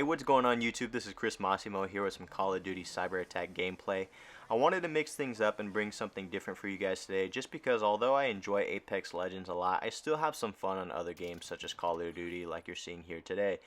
What's going on YouTube? This is Chris Massimo here with some Call of Duty Cyber Attack gameplay. I wanted to mix things up and bring something different for you guys today just because although I enjoy Apex Legends a lot, I still have some fun on other games such as Call of Duty like you're seeing here today.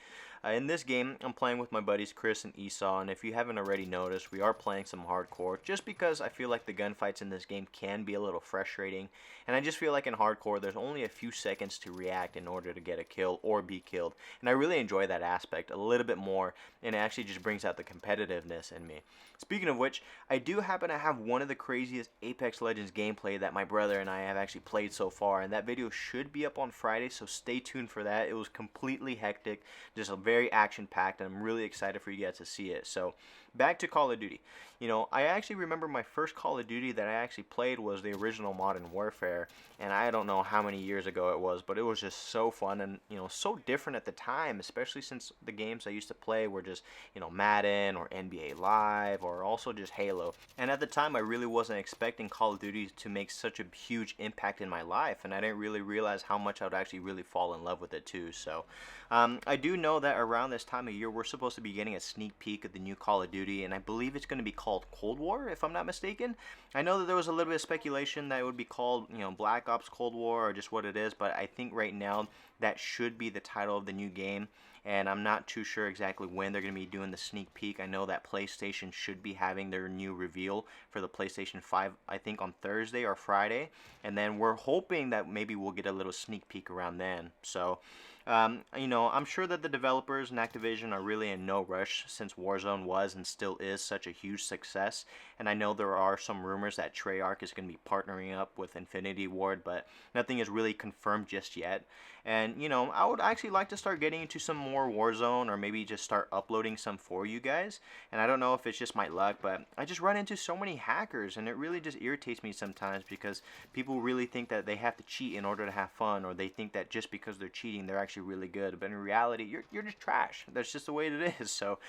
In this game, I'm playing with my buddies Chris and Esau, and if you haven't already noticed, we are playing some hardcore just because I feel like the gunfights in this game can be a little frustrating, and I just feel like in hardcore there's only a few seconds to react in order to get a kill or be killed, and I really enjoy that aspect a little bit more, and it actually just brings out the competitiveness in me. Speaking of which, I do happen to have one of the craziest Apex Legends gameplay that my brother and I have actually played so far, and that video should be up on Friday, so stay tuned for that. It was completely hectic, just a very action-packed, and I'm really excited for you guys to see it. So back to Call of Duty. You know, I actually remember my first Call of Duty that I actually played was the original Modern Warfare, and I don't know how many years ago it was, but it was just so fun and, you know, so different at the time, especially since the games I used to play were just, you know, Madden or NBA Live or also just Halo. And at the time I really wasn't expecting Call of Duty to make such a huge impact in my life, and I didn't really realize how much I would actually really fall in love with it too. So I do know that around this time of year we're supposed to be getting a sneak peek of the new Call of Duty, and I believe it's going to be called Cold War, if I'm not mistaken. I know that there was a little bit of speculation that it would be called, you know, Black Ops Cold War or just what it is, but I think right now that should be the title of the new game, and I'm not too sure exactly when they're going to be doing the sneak peek. I know that PlayStation should be having their new reveal for the PlayStation 5, I think on Thursday or Friday, and then we're hoping that maybe we'll get a little sneak peek around then. So you know, I'm sure that the developers and Activision are really in no rush since Warzone was and still is such a huge success. And I know there are some rumors that Treyarch is going to be partnering up with Infinity Ward, but nothing is really confirmed just yet. And, you know, I would actually like to start getting into some more Warzone or maybe just start uploading some for you guys. And I don't know if it's just my luck, but I just run into so many hackers and it really just irritates me sometimes because people really think that they have to cheat in order to have fun, or they think that just because they're cheating they're actually really good, but in reality you're just trash. That's just the way it is. So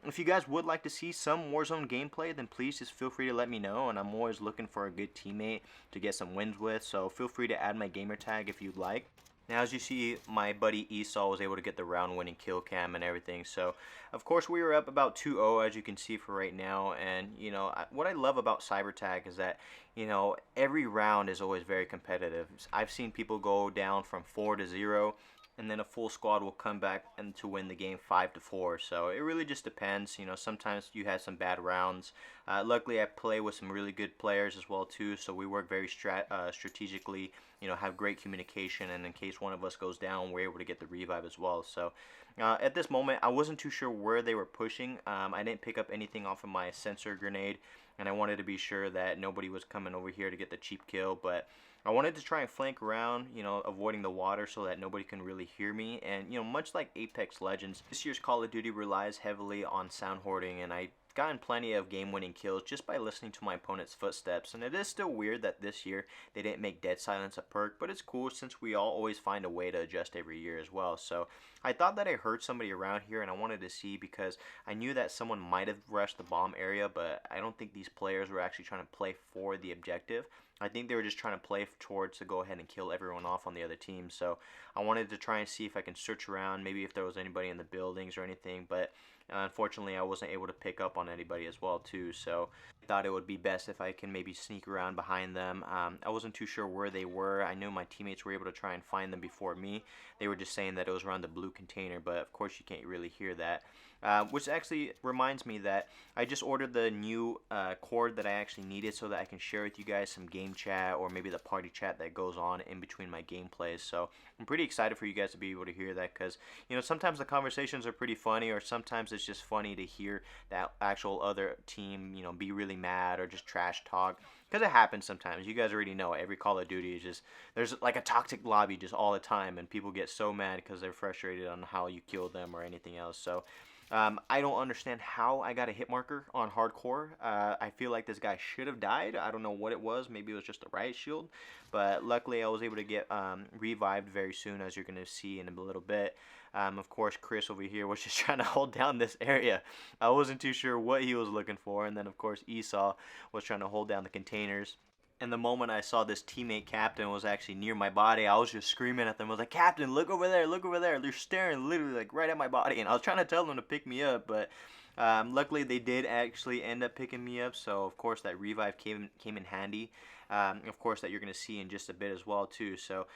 if you guys would like to see some Warzone gameplay, then please just feel free to let me know, and I'm always looking for a good teammate to get some wins with, so feel free to add my gamer tag if you'd like. Now, as you see, my buddy Esau was able to get the round-winning kill cam and everything. So, of course, we were up about 2-0, as you can see for right now. And, you know, what I love about CyberTag is that, you know, every round is always very competitive. I've seen people go down from 4-0, and then a full squad will come back and to win the game 5-4. So it really just depends. You know, sometimes you have some bad rounds. Luckily, I play with some really good players as well too. So we work very strategically. You know, have great communication, and in case one of us goes down, we're able to get the revive as well. So at this moment, I wasn't too sure where they were pushing. I didn't pick up anything off of my sensor grenade, and I wanted to be sure that nobody was coming over here to get the cheap kill, but I wanted to try and flank around, you know, avoiding the water so that nobody can really hear me. And, you know, much like Apex Legends, this year's Call of Duty relies heavily on sound hoarding, and I gotten plenty of game-winning kills just by listening to my opponent's footsteps. And it is still weird that this year they didn't make Dead Silence a perk, but it's cool since we all always find a way to adjust every year as well. So I thought that I heard somebody around here, and I wanted to see because I knew that someone might have rushed the bomb area, but I don't think these players were actually trying to play for the objective. I think they were just trying to play towards to go ahead and kill everyone off on the other team. So I wanted to try and see if I can search around, maybe if there was anybody in the buildings or anything, but unfortunately I wasn't able to pick up on anybody as well too. So I thought it would be best if I can maybe sneak around behind them. I wasn't too sure where they were. I knew my teammates were able to try and find them before me. They were just saying that it was around the blue container, but of course you can't really hear that. Which actually reminds me that I just ordered the new cord that I actually needed so that I can share with you guys some game chat or maybe the party chat that goes on in between my gameplays. So I'm pretty excited for you guys to be able to hear that because, you know, sometimes the conversations are pretty funny, or sometimes it's just funny to hear that actual other team, you know, be really mad or just trash talk. Because it happens sometimes. You guys already know every Call of Duty is just, there's like a toxic lobby just all the time, and people get so mad because they're frustrated on how you killed them or anything else. So I don't understand how I got a hit marker on hardcore. I feel like this guy should have died. I don't know what it was. Maybe it was just a riot shield. But luckily I was able to get revived very soon, as you're going to see in a little bit. Of course, Chris over here was just trying to hold down this area. I wasn't too sure what he was looking for. And then, of course, Esau was trying to hold down the containers. And the moment I saw this teammate Captain was actually near my body, I was just screaming at them. I was like, Captain, look over there, look over there. They're staring literally like right at my body. And I was trying to tell them to pick me up, but luckily they did actually end up picking me up. So of course that revive came in handy. Of course, that you're going to see in just a bit as well too. So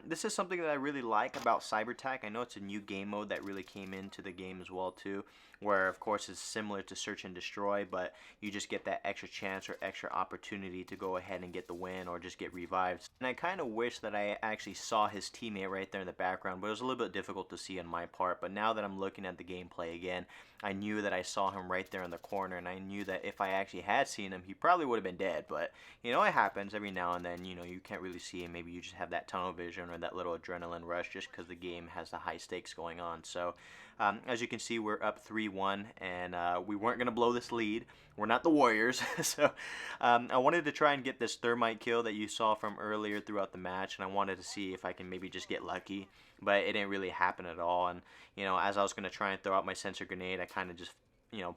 this is something that I really like about CyberTac. I know it's a new game mode that really came into the game as well too, where of course it's similar to Search and Destroy, but you just get that extra chance or extra opportunity to go ahead and get the win or just get revived. And I kind of wish that I actually saw his teammate right there in the background, but it was a little bit difficult to see on my part. But now that I'm looking at the gameplay again, I knew that I saw him right there in the corner, and I knew that if I actually had seen him, he probably would have been dead. But you know, it happens every now and then. You know, you can't really see him. Maybe you just have that tunnel vision or that little adrenaline rush just because the game has the high stakes going on. So as you can see, we're up 3-1, and we weren't going to blow this lead. We're not the Warriors. So I wanted to try and get this thermite kill that you saw from earlier throughout the match, and I wanted to see if I can maybe just get lucky, but it didn't really happen at all. And you know, as I was going to try and throw out my sensor grenade, I kind of just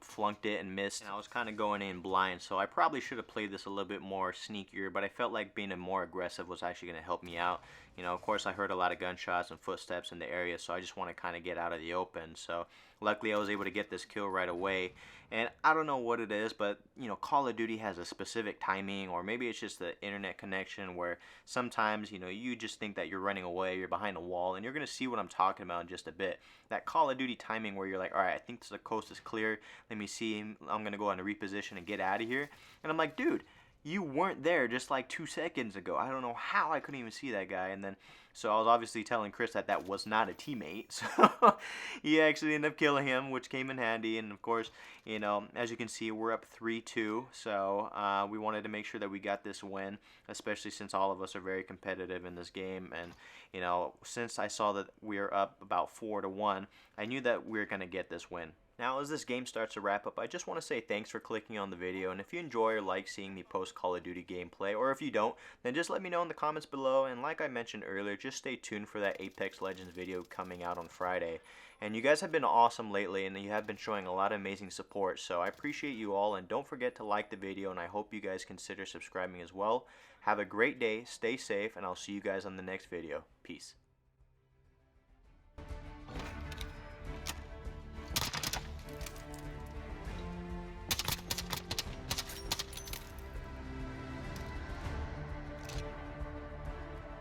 flunked it and missed, and I was kind of going in blind. So I probably should have played this a little bit more sneakier, but I felt like being more aggressive was actually going to help me out. You know, of course I heard a lot of gunshots and footsteps in the area, so I just want to kind of get out of the open. So luckily I was able to get this kill right away. And I don't know what it is, but you know, Call of Duty has a specific timing, or maybe it's just the internet connection, where sometimes, you know, you just think that you're running away, you're behind a wall, and you're going to see what I'm talking about in just a bit. That Call of Duty timing where you're like, all right, I think the coast is clear, let me see, I'm going to go on a reposition and get out of here. And I'm like, dude, you weren't there just like 2 seconds ago. I don't know how I couldn't even see that guy. And then, so I was obviously telling Chris that that was not a teammate. So he actually ended up killing him, which came in handy. And of course, you know, as you can see, we're up 3-2. So we wanted to make sure that we got this win, especially since all of us are very competitive in this game. And, you know, since I saw that we were up about 4-1, I knew that we were going to get this win. Now, as this game starts to wrap up, I just want to say thanks for clicking on the video, and if you enjoy or like seeing me post Call of Duty gameplay, or if you don't, then just let me know in the comments below, and like I mentioned earlier, just stay tuned for that Apex Legends video coming out on Friday. And you guys have been awesome lately, and you have been showing a lot of amazing support, so I appreciate you all, and don't forget to like the video, and I hope you guys consider subscribing as well. Have a great day, stay safe, and I'll see you guys on the next video. Peace.